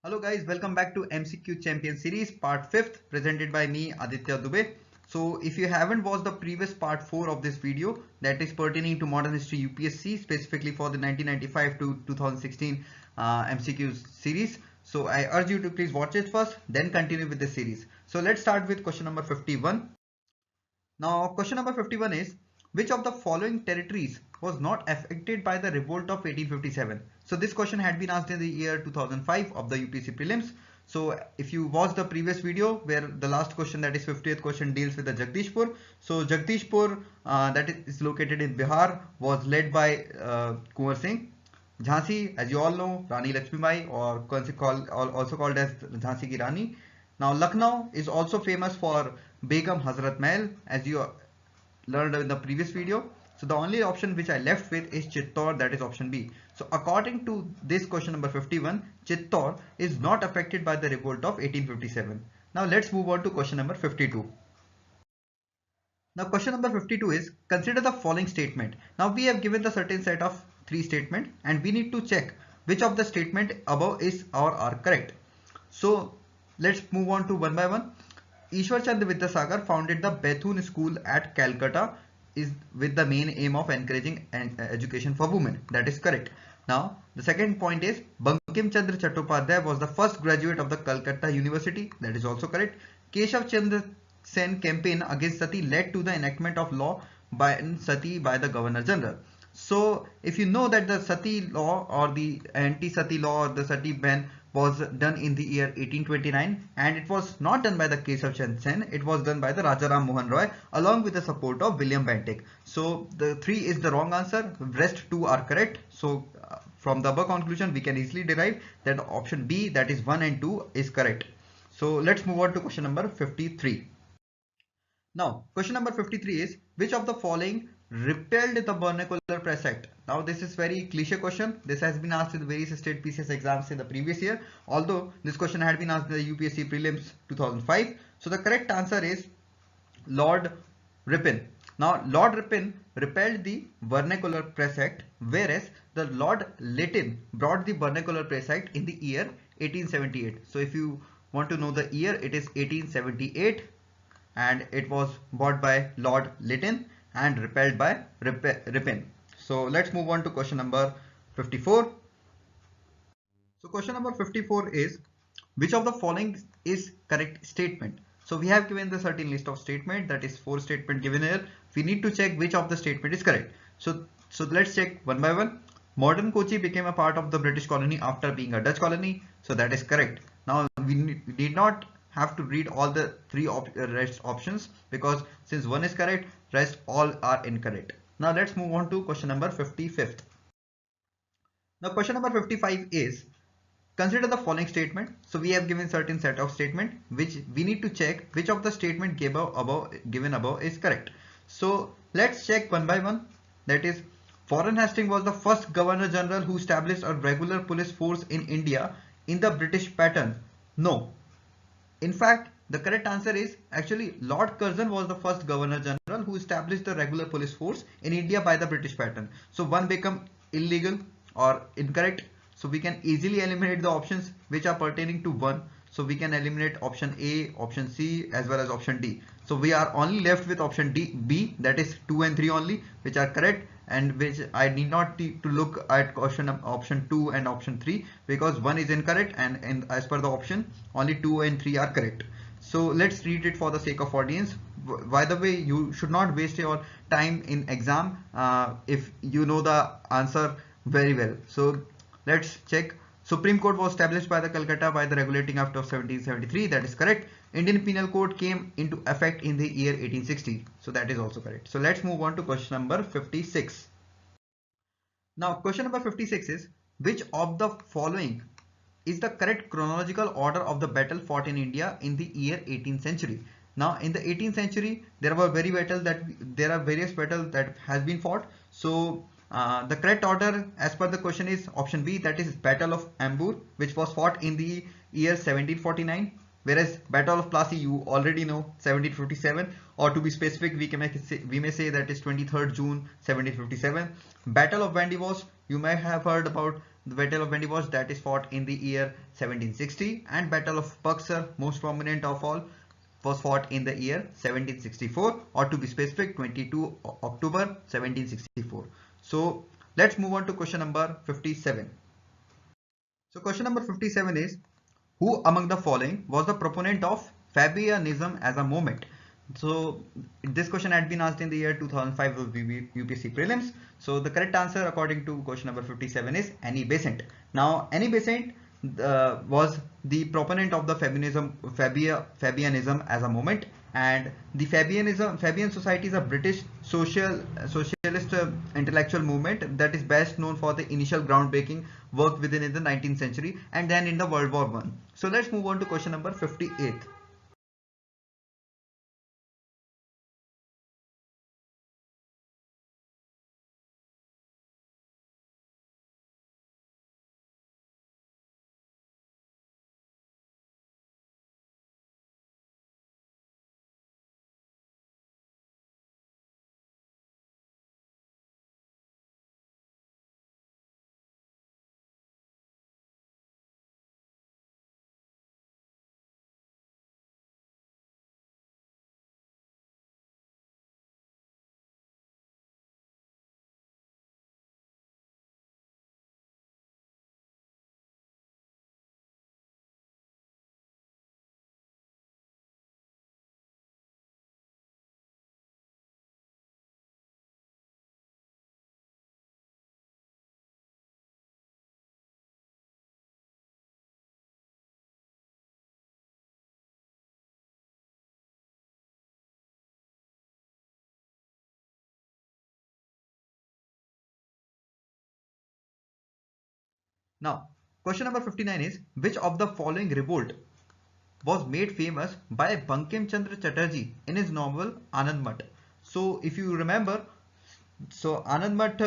Hello guys, welcome back to MCQ Champion Series part 5th presented by me Aditya Dubey. So if you haven't watched the previous part 4 of this video that is pertaining to modern history UPSC specifically for the 1995 to 2016 MCQ series. So I urge you to please watch it first then continue with the series. So let's start with question number 51. Now question number 51 is which of the following territories was not affected by the revolt of 1857? So this question had been asked in the year 2005 of the UPSC Prelims. So if you watch the previous video where the last question, that is 50th question, deals with the Jagdishpur. So Jagdishpur that is located in Bihar was led by Kunwar Singh. Jhansi, as you all know, Rani Lakshmibai, or also called as Jhansi ki Rani. Now Lucknow is also famous for Begum Hazrat Mahal, as you learned in the previous video. So the only option which I left with is Chittor, that is option B. So according to this question number 51, Chittor is not affected by the revolt of 1857. Now let's move on to question number 52. Now question number 52 is consider the following statement. Now we have given the certain set of 3 statements and we need to check which of the statement above is or are correct. So let's move on to one by one. Ishwar Chandra Vidyasagar founded the Bethune School at Calcutta is with the main aim of encouraging education for women. That is correct. Now the second point is Bankim Chandra Chattopadhyay was the first graduate of the Calcutta University. That is also correct. Keshav Chandra Sen campaign against sati led to the enactment of law by sati by the Governor General. So if you know that the sati law or the anti-sati law or the sati ban was done in the year 1829 and it was not done by the Keshav Chandra Sen, it was done by the Raja Rammohan Roy along with the support of William Bentinck. So the 3 is the wrong answer, rest 2 are correct. So from the above conclusion we can easily derive that option B, that is 1 and 2, is correct. So let's move on to question number 53. Now question number 53 is which of the following repealed the Vernacular Press Act? Now this is very cliche question. This has been asked in various state PCS exams in the previous year, although this question had been asked in the UPSC Prelims 2005. So the correct answer is Lord Ripon. Now Lord Ripon repealed the Vernacular Press Act, whereas the Lord Lytton brought the Vernacular Press Act in the year 1878. So if you want to know the year, it is 1878 and it was brought by Lord Lytton and repealed by Ripon. So let's move on to question number 54. So question number 54 is which of the following is correct statement? So we have given the certain list of statement, that is 4 statement given here. We need to check which of the statement is correct. So let's check one by one. Modern Kochi became a part of the British colony after being a Dutch colony. So that is correct. Now we need not have to read all the 3 rest options because since one is correct, rest all are incorrect. Now let's move on to question number 55th. Now question number 55 is consider the following statement. So we have given certain set of statement which we need to check which of the statement given above is correct. So let's check one by one. That is, Warren Hastings was the first Governor General who established a regular police force in India in the British pattern. No. In fact, the correct answer is actually Lord Curzon was the first Governor General who established the regular police force in India by the British pattern. So one become illegal or incorrect. So we can easily eliminate the options which are pertaining to 1. So we can eliminate option A, option C as well as option D. So we are only left with option B, that is 2 and 3 only, which are correct, and which I need not to look at option 2 and option 3 because 1 is incorrect and as per the option only 2 and 3 are correct. So let's read it for the sake of audience. By the way, you should not waste your time in exam if you know the answer very well. So let's check. Supreme Court was established by the Calcutta by the Regulating Act of 1773. That is correct. Indian Penal Code came into effect in the year 1860. So that is also correct. So let's move on to question number 56. Now question number 56 is which of the following is the correct chronological order of the battle fought in India in the year 18th century? Now in the 18th century there are various battles that has been fought. So the correct order as per the question is option B, that is Battle of Ambur, which was fought in the year 1749, whereas Battle of Plassey you already know 1757, or to be specific we may say that is 23rd June 1757. Battle of Vandivos you may have heard about the Battle of Bandiwash, that is fought in the year 1760, and Battle of Buxar, most prominent of all, was fought in the year 1764, or to be specific 22 October 1764. So let's move on to question number 57. So question number 57 is, who among the following was the proponent of Fabianism as a movement? So this question had been asked in the year 2005 of UPSC Prelims. So the correct answer according to question number 57 is Annie Besant. Now Annie Besant was the proponent of the Fabianism as a movement, and the Fabian Society is a British socialist intellectual movement that is best known for the initial groundbreaking work within in the 19th century and then in the World War I. So let's move on to question number 58. Now question number 59 is, which of the following revolt was made famous by Bankim Chandra Chatterjee in his novel Anand Math? So if you remember, so Anand Math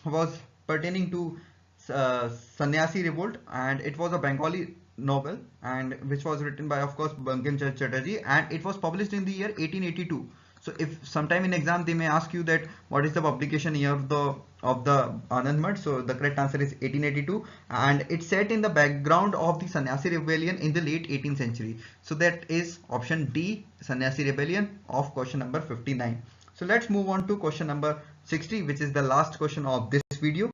was pertaining to Sannyasi revolt, and it was a Bengali novel, and which was written by, of course, Bankim Chandra Chatterjee, and it was published in the year 1882. So if sometime in exam they may ask you that what is the publication year of the Anand Math, so the correct answer is 1882, and it's set in the background of the Sannyasi rebellion in the late 18th century. So that is option D, Sannyasi rebellion, of question number 59. So let's move on to question number 60, which is the last question of this video.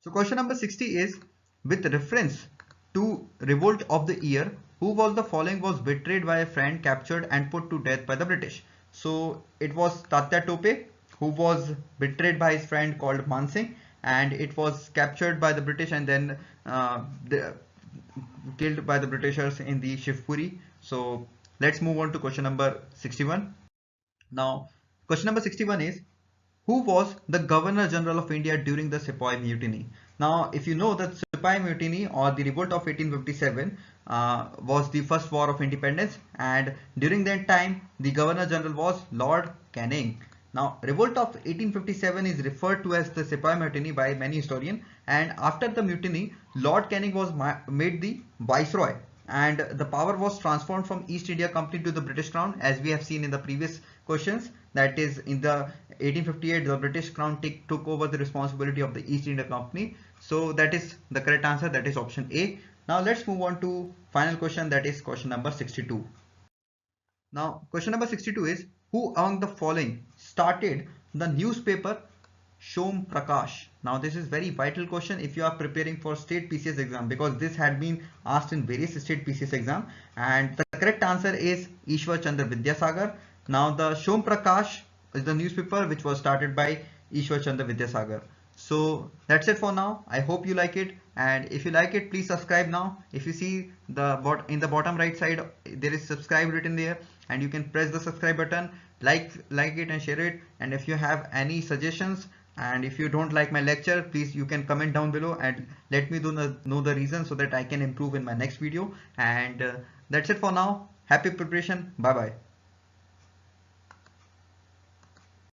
So question number 60 is, with reference to revolt of the year, who was the following was betrayed by a friend, captured and put to death by the British? So it was Tatya Tope, who was betrayed by his friend called Rammohan Singh, and it was captured by the British and then killed by the Britishers in the Shivpuri. So let's move on to question number 61. Now question number 61 is, who was the Governor General of India during the Sepoy Mutiny? Now, if you know that Sepoy Mutiny or the Revolt of 1857 was the first war of independence, and during that time the Governor General was Lord Canning. Now, Revolt of 1857 is referred to as the Sepoy Mutiny by many historians, and after the mutiny, Lord Canning was made the Viceroy, and the power was transformed from East India Company to the British Crown, as we have seen in the previous questions. That is, in the 1858 the British Crown took over the responsibility of the East India Company. So that is the correct answer, that is option A. Now let's move on to final question, that is question number 62. Now question number 62 is, who among the following started the newspaper Shome Prakash? Now this is very vital question if you are preparing for state PCS exam, because this had been asked in various state PCS exam, and the correct answer is Ishwar Chandra Vidyasagar. Now the Shome Prakash is the newspaper which was started by Ishwar Chandra Vidyasagar. So that's it for now. I hope you like it, and if you like it, please subscribe now. If you see in the bottom right side there is subscribe written there, and you can press the subscribe button, like it and share it. And if you have any suggestions, and if you don't like my lecture, please you can comment down below and let me know the reason, so that I can improve in my next video. And that's it for now. Happy preparation. Bye bye.